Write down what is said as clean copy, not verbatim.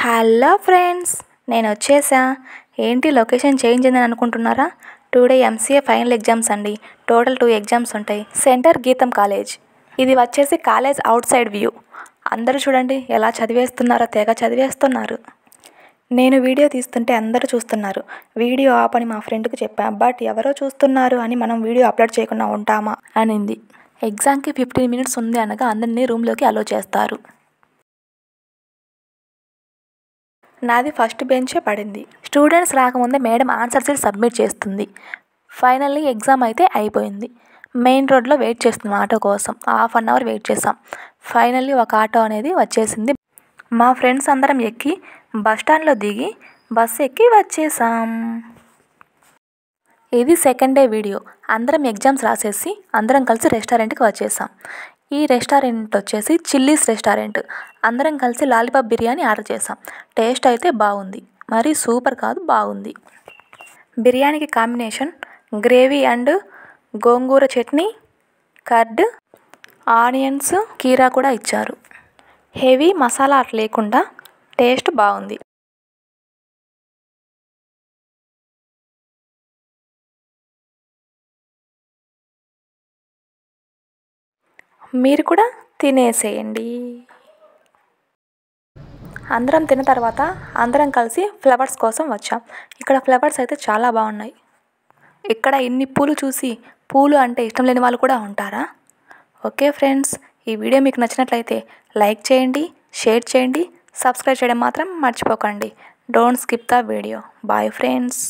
Hello friends, నేను వచ్చేసా. ఏంటి లొకేషన్ చేంజ్ అయిందని అనుకుంటున్నారా? టుడే ఎంసీఏ ఫైనల్ ఎగ్జామ్స్ అండి. టోటల్ 2 ఎగ్జామ్స్ ఉంటాయి. సెంటర్ గీతం కాలేజ్. ఇది వచ్చేసి కాలేజ్ అవుట్ సైడ్ వ్యూ. అందరూ చూడండి ఎలా చదివేస్తున్నారో, తెగ చదివేస్తున్నారు. నేను వీడియో తీస్తుంటే అందరూ చూస్తున్నారు. వీడియో ఆపని మా ఫ్రెండ్కి చెప్పా. బట్ ఎవరో చూస్తున్నారు అని మనం వీడియో అప్లోడ్ చేయకుండా ఉంటామా అనింది. ఎగ్జామ్కి 15 minutes ఉంది అనగా అందరినీ రూమ్లోకి అలో చేస్తారు. నాది ఫస్ట్ బెంచే పడింది. స్టూడెంట్స్ రాకముందే మేడం ఆన్సర్ షీట్ సబ్మిట్ చేస్తుంది. ఫైనల్లీ ఎగ్జామ్ అయితే అయిపోయింది. మెయిన్ రోడ్లో వెయిట్ చేస్తున్నాం ఆటో కోసం. 1/2 hour వెయిట్ చేసాం. ఫైనల్లీ ఒక ఆటో అనేది వచ్చేసింది. మా ఫ్రెండ్స్ అందరం ఎక్కి బస్టాండ్లో దిగి బస్సు ఎక్కి వచ్చేసాం. ఇది సెకండ్ డే వీడియో. అందరం ఎగ్జామ్స్ రాసేసి అందరం కలిసి రెస్టారెంట్కి వచ్చేసాం. ఈ రెస్టారెంట్ వచ్చేసి చిల్లీస్ రెస్టారెంట్. అందరం కలిసి లాలీపాప్ బిర్యానీ ఆర్డర్ చేసాం. టేస్ట్ అయితే బాగుంది, మరి సూపర్ కాదు, బాగుంది. బిర్యానీకి combination gravy and gongura chutney, curd, onions, కీరా కూడా ఇచ్చారు. హెవీ మసాలా అట్లా లేకుండా టేస్ట్ బాగుంది. మీరు కూడా తినేసేయండి. అందరం తిన్న తర్వాత అందరం కలిసి ఫ్లవర్స్ కోసం వచ్చాం. ఇక్కడ ఫ్లవర్స్ అయితే చాలా బాగున్నాయి. ఇక్కడ ఇన్ని పూలు చూసి పూలు అంటే ఇష్టం లేని వాళ్ళు కూడా ఉంటారా? ఓకే ఫ్రెండ్స్, ఈ వీడియో మీకు నచ్చినట్లయితే లైక్ చేయండి, షేర్ చేయండి, సబ్స్క్రైబ్ చేయడం మాత్రం మర్చిపోకండి. Don't skip the video. Bye friends.